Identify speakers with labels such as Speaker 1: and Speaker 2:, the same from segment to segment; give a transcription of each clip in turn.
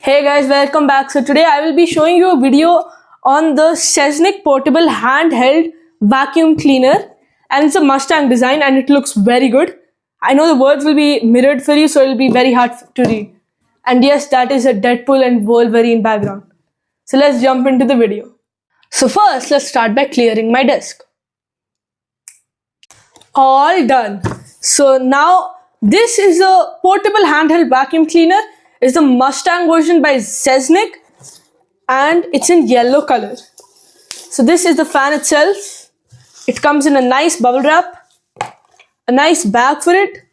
Speaker 1: Hey guys, welcome back. So today I will be showing you a video on the Sesnic portable handheld vacuum cleaner, and it's a Mustang design and it looks very good. I know the words will be mirrored for you, so it will be very hard to read. And yes, that is a Deadpool and Wolverine background. So let's jump into the video. So first, let's start by clearing my desk. All done. So now this is a portable handheld vacuum cleaner. It's the Mustang version by Sesnic and it's in yellow color. So this is the fan itself. It comes in a nice bubble wrap, a nice bag for it,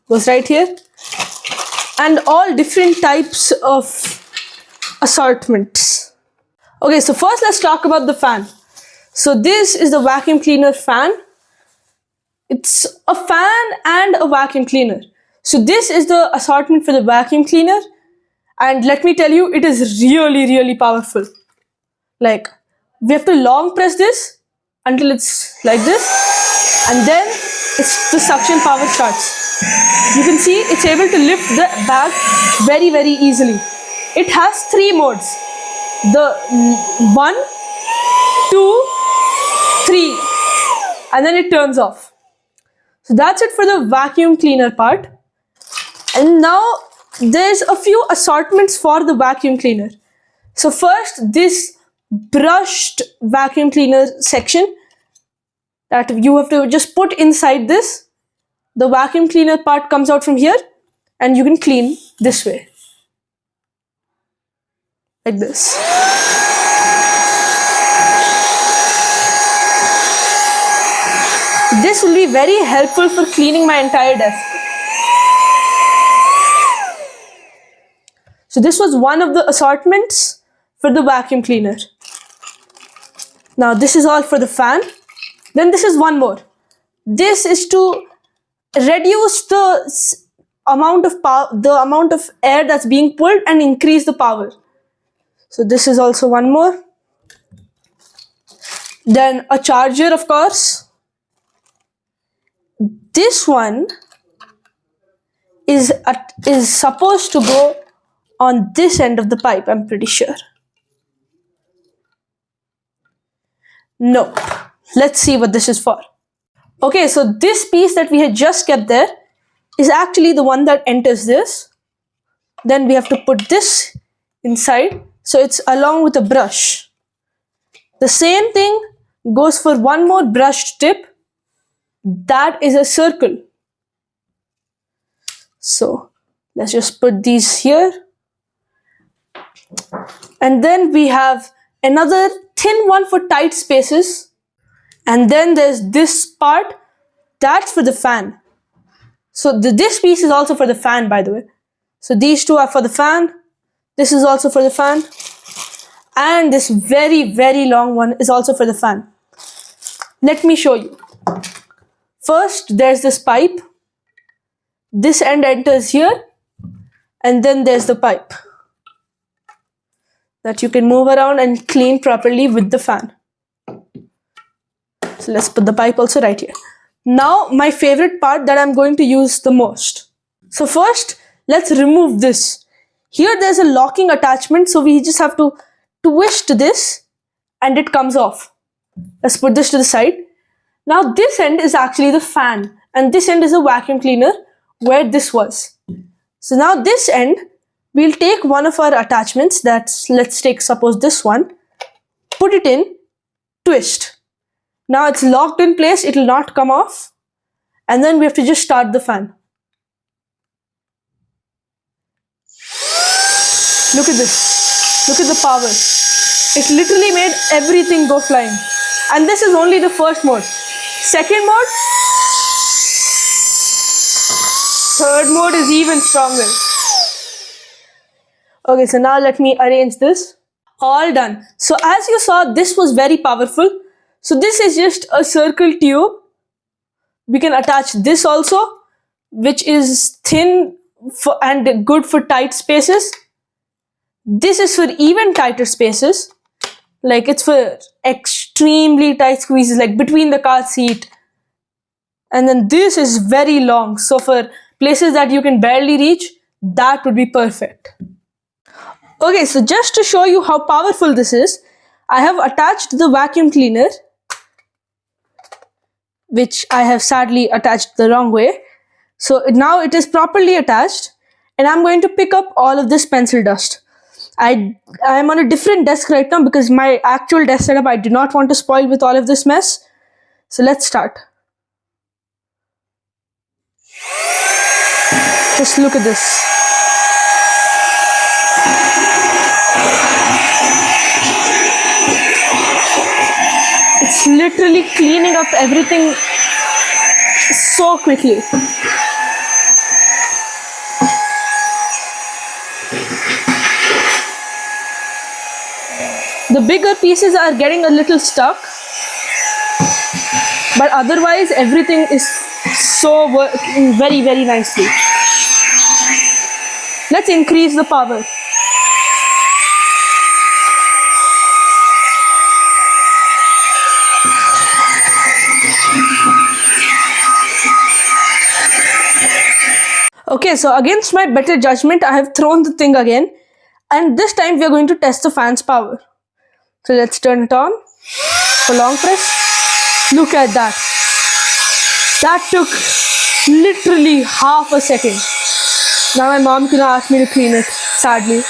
Speaker 1: goes right here, and all different types of assortments. Okay, so first let's talk about the fan. So this is the vacuum cleaner fan. It's a fan and a vacuum cleaner. So this is the assortment for the vacuum cleaner, and let me tell you, it is really powerful. Like, we have to long press this until it's like this, and then the suction power starts. You can see it's able to lift the bag very easily. It has 3 modes. The 1, 2, 3, and then it turns off. So that's it for the vacuum cleaner part. And now there's a few assortments for the vacuum cleaner. So first, this brushed vacuum cleaner section that you have to just put inside this. The vacuum cleaner part comes out from here and you can clean this way. Like this. This will be very helpful for cleaning my entire desk. So this was one of the assortments for the vacuum cleaner. Now this is all for the fan. Then this is one more. This is to reduce the amount of power, the amount of air that's being pulled, and increase the power. So this is also one more. Then a charger, of course. This one is supposed to go on this end of the pipe, I'm pretty sure. Nope. Let's see what this is for. Okay, so this piece that we had just kept there is actually the one that enters this. Then we have to put this inside, so it's along with a brush. The same thing goes for one more brushed tip. That is a circle. So let's just put these here. And then we have another thin one for tight spaces. And then there's this part, that's for the fan. So this piece is also for the fan, by the way. So these two are for the fan. This is also for the fan. And this very long one is also for the fan. Let me show you. First, there's this pipe. This end enters here. And then there's the pipe that you can move around and clean properly with the fan. So let's put the pipe also right here. Now, my favorite part that I'm going to use the most. So first, let's remove this. Here there's a locking attachment, so we just have to twist this and it comes off. Let's put this to the side. Now this end is actually the fan and this end is a vacuum cleaner where this was. So now this end, we'll take one of our attachments, let's take suppose this one, put it in, twist. Now it's locked in place, it will not come off. And then we have to just start the fan. Look at this. Look at the power. It literally made everything go flying. And this is only the first mode. Second mode. Third mode is even stronger. Okay, so now let me arrange this. All done. So as you saw, this was very powerful. So this is just a circle tube. We can attach this also, which is thin and good for tight spaces. This is for even tighter spaces. Like it's for extremely tight squeezes, like between the car seat. And then this is very long. So for places that you can barely reach, that would be perfect. Okay, so just to show you how powerful this is, I have attached the vacuum cleaner, which I have sadly attached the wrong way. So now it is properly attached, and I'm going to pick up all of this pencil dust. I am on a different desk right now because my actual desk setup I do not want to spoil with all of this mess. So let's start. Just look at this. It's literally cleaning up everything so quickly. The bigger pieces are getting a little stuck, but otherwise everything is so working very, very nicely. Let's increase the power. Okay, so against my better judgment, I have thrown the thing again, and this time we are going to test the fan's power. So let's turn it on for long press. Look at that. That took literally half a second. Now my mom gonna ask me to clean it, sadly.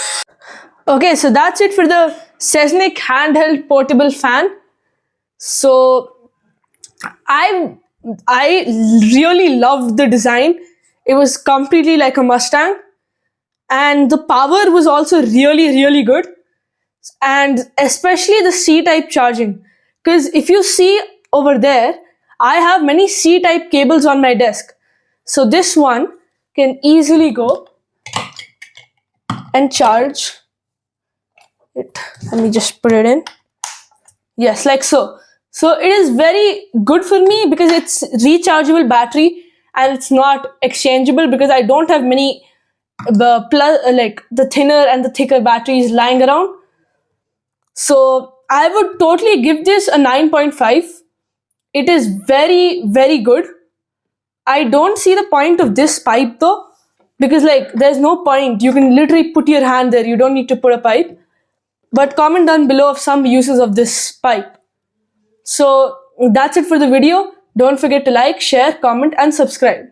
Speaker 1: Okay, so that's it for the Seismic handheld portable fan. So I really loved the design. It was completely like a Mustang, and the power was also really, really good. And especially the C-type charging, because if you see over there, I have many C-type cables on my desk. So this one can easily go and charge it. Let me just put it in. Yes, like so. So it is very good for me because it's rechargeable battery and it's not exchangeable because I don't have many like the thinner and the thicker batteries lying around. So I would totally give this a 9.5. It is very, very good. I don't see the point of this pipe though, because like there's no point. You can literally put your hand there. You don't need to put a pipe. But comment down below of some uses of this pipe. So that's it for the video. Don't forget to like, share, comment, and subscribe.